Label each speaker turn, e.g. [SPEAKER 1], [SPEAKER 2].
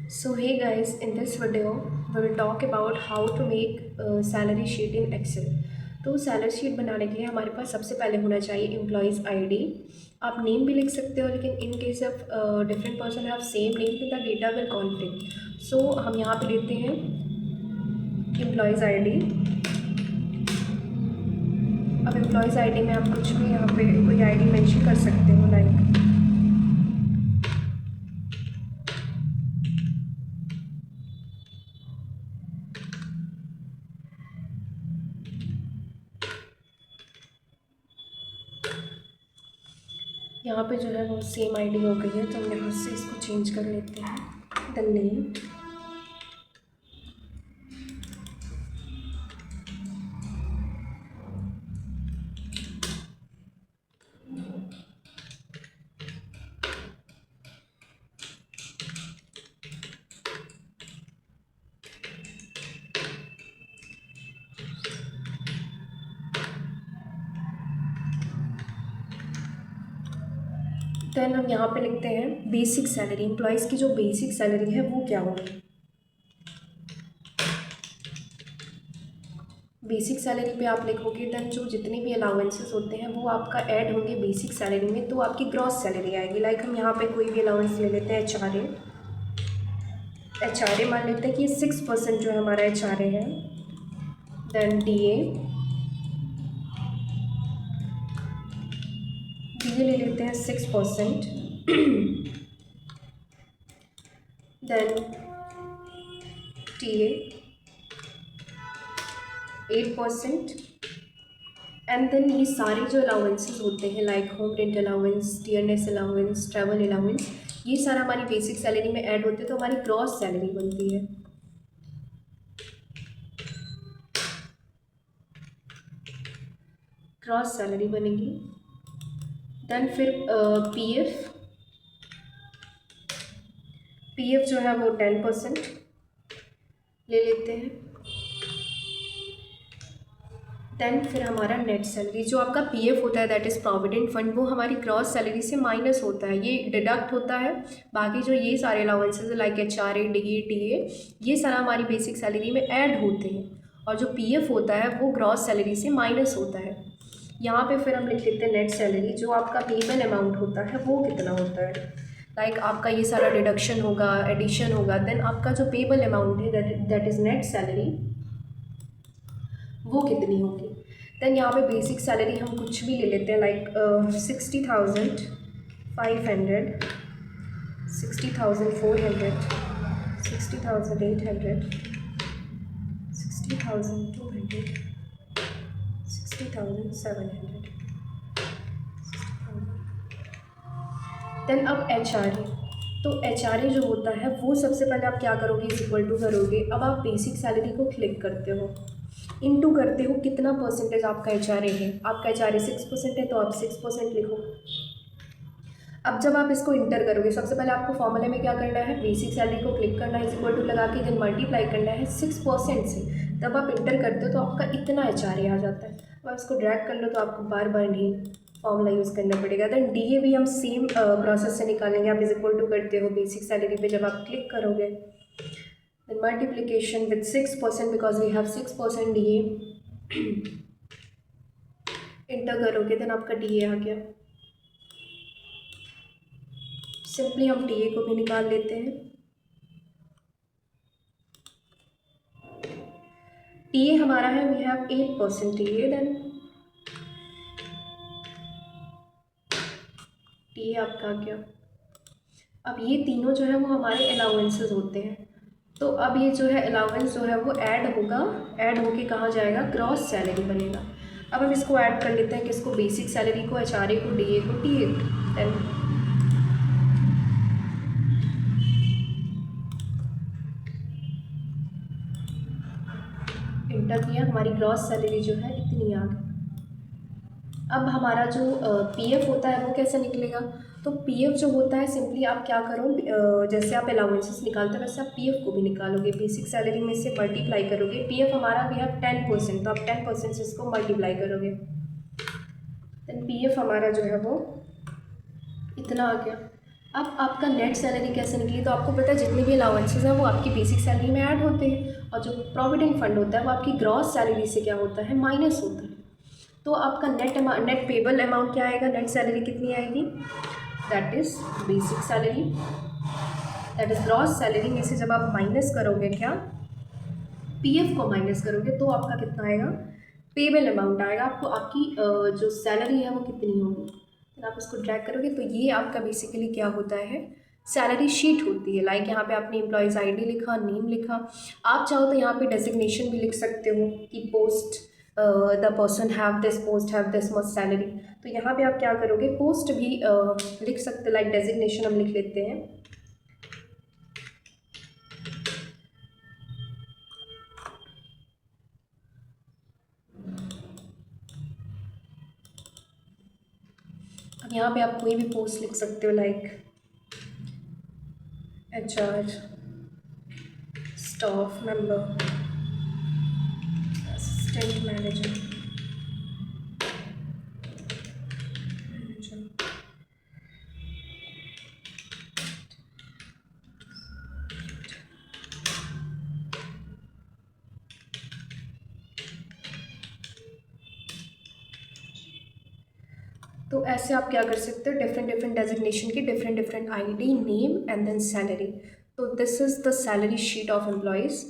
[SPEAKER 1] So hey guys, in this video we will talk about how to make salary sheet in Excel. तो salary sheet बनाने के लिए हमारे पास सबसे पहले होना चाहिए एम्प्लॉयज़ आईडी। आप नेम भी लिख सकते हो, लेकिन in case of different person have same name तो द डेटा विल कॉन्फ्लिक्ट। सो हम यहाँ पे लेते हैं एम्प्लॉयज़ आईडी। अब एम्प्लॉयज़ आईडी में आप कुछ भी यहाँ पे कोई आईडी मेंशन कर सकते हो, लाइक यहाँ पे जो है वो सेम आईडी हो गई है, तो हम यहाँ से इसको चेंज कर लेते हैं द नेम। देन हम यहाँ पे लिखते हैं बेसिक सैलरी। एम्प्लॉयज़ की जो बेसिक सैलरी है वो क्या होगी। बेसिक सैलरी पे आप लिखोगे देन जो जितने भी अलाउंसेस होते हैं वो आपका ऐड होंगे बेसिक सैलरी में, तो आपकी ग्रॉस सैलरी आएगी। लाइक हम यहाँ पे कोई भी अलाउंस ले लेते हैं, एच आर ए मान लेते हैं कि 6% जो है हमारा एच आर ए है। देन डी ए ले लेते हैं 6%। Then T A 8%। And then ये सारे जो अलाउंसेस होते हैं like home rent allowance, TNS allowance, travel allowance, ये सारा हमारी बेसिक सैलरी में ऐड होते हैं, तो हमारी ग्रॉस सैलरी बनती है। ग्रॉस सैलरी बनेगी। देन फिर पीएफ जो है वो 10% ले लेते हैं। देन फिर हमारा नेट सैलरी, जो आपका पीएफ होता है दैट इज़ प्रोविडेंट फंड, वो हमारी ग्रॉस सैलरी से माइनस होता है, ये डिडक्ट होता है। बाकी जो ये सारे allowances like H R A, D A, T A, ये सारा हमारी बेसिक सैलरी में ऐड होते हैं, और जो पीएफ होता है वो ग्रॉस सैलरी से माइनस होता है। यहाँ पे फिर हम लिख लेते हैं नेट सैलरी। जो आपका पेबल अमाउंट होता है वो कितना होता है, लाइक आपका ये सारा डिडक्शन होगा, एडिशन होगा, देन आपका जो पेबल अमाउंट है दैट इज़ नेट सैलरी, वो कितनी होगी। देन यहाँ पे बेसिक सैलरी हम कुछ भी ले लेते हैं, लाइक 60,500, 60,400, 60,800, 60,200, 60,700। देन अब एच आर ए, तो एच आर ए जो होता है वो सबसे पहले आप क्या करोगे, इज इक्वल टू करोगे। अब आप बेसिक सैलरी को क्लिक करते हो, इनटू करते हो कितना परसेंटेज आपका एच आर ए है। आपका एच आर ए 6% है, तो आप 6% लिखो। अब जब आप इसको इंटर करोगे, सबसे पहले आपको फॉर्मूले में क्या करना है, बेसिक सैलरी को क्लिक करना है, इज इक्वल टू लगा के देन मल्टीप्लाई करना है 6% से। तब आप इंटर करते हो तो आपका इतना एच आर ए आ जाता है। अब आप इसको ड्रैग कर लो तो आपको बार बार नहीं फॉर्मूला यूज़ करना पड़ेगा। देन डी ए भी हम सेम प्रोसेस से निकालेंगे। आप इज इक्वल टू करते हो बेसिक सैलरी पे, जब आप क्लिक करोगे then multiplication with 6% because we have 6% DA, inter करोगे देन आपका DA आ गया। सिंपली हम DA को भी निकाल लेते हैं। DA हमारा है, we have 8% DA, then DA आपका आ गया। अब ये तीनों जो है वो हमारे अलाउंसेस होते हैं, तो अब ये जो है अलाउंस जो है वो ऐड होगा, ऐड होके कहाँ जाएगा, ग्रॉस सैलरी बनेगा। अब हम इसको ऐड कर लेते हैं, किसको, बेसिक सैलरी को, एच आर ए को, डी ए को, टी ए देन इंटर किया, हमारी ग्रॉस सैलरी जो है इतनी आ गई। अब हमारा जो पीएफ होता है वो कैसे निकलेगा, तो पीएफ जो होता है सिंपली आप क्या करो, जैसे आप अलाउंसेस निकालते हो वैसे आप पीएफ को भी निकालोगे, बेसिक सैलरी में से मल्टीप्लाई करोगे। पीएफ हमारा वी हैव 10%, तो आप 10% से इसको मल्टीप्लाई करोगे, देन पीएफ हमारा जो है वो इतना आ गया। अब आपका नेट सैलरी कैसे निकली, तो आपको पता है जितने भी अलाउंसेस हैं वो आपकी बेसिक सैलरी में ऐड होते हैं, और जो प्रोविडेंट फंड होता है वो आपकी ग्रॉस सैलरी से क्या होता है, माइनस होता है। तो आपका नेट पेबल अमाउंट क्या आएगा, नेट सैलरी कितनी आएगी, that is basic salary, that is gross salary में से जब आप माइनस करोगे क्या, पीएफ को माइनस करोगे तो आपका कितना आएगा, पेबल अमाउंट आएगा। आपको आपकी जो सैलरी है वो कितनी होगी, तो आप इसको ड्रैग करोगे तो ये आपका बेसिकली क्या होता है, सैलरी शीट होती है। लाइक यहाँ पे आपने एम्प्लॉयज़ आईडी लिखा, नेम लिखा, आप चाहो तो यहाँ पे डेजिग्नेशन भी लिख सकते हो कि post the person have this post have this much salary. तो यहाँ पे आप क्या करोगे, पोस्ट भी लिख सकते, लाइक डेजिग्नेशन हम लिख लेते हैं। अब यहाँ पे आप कोई भी पोस्ट लिख सकते हो, like HR, staff member, assistant manager, तो ऐसे आप क्या कर सकते हो, डिफरेंट डिफरेंट डेजिग्नेशन की different different ID, name and then salary. तो this is the salary sheet of employees.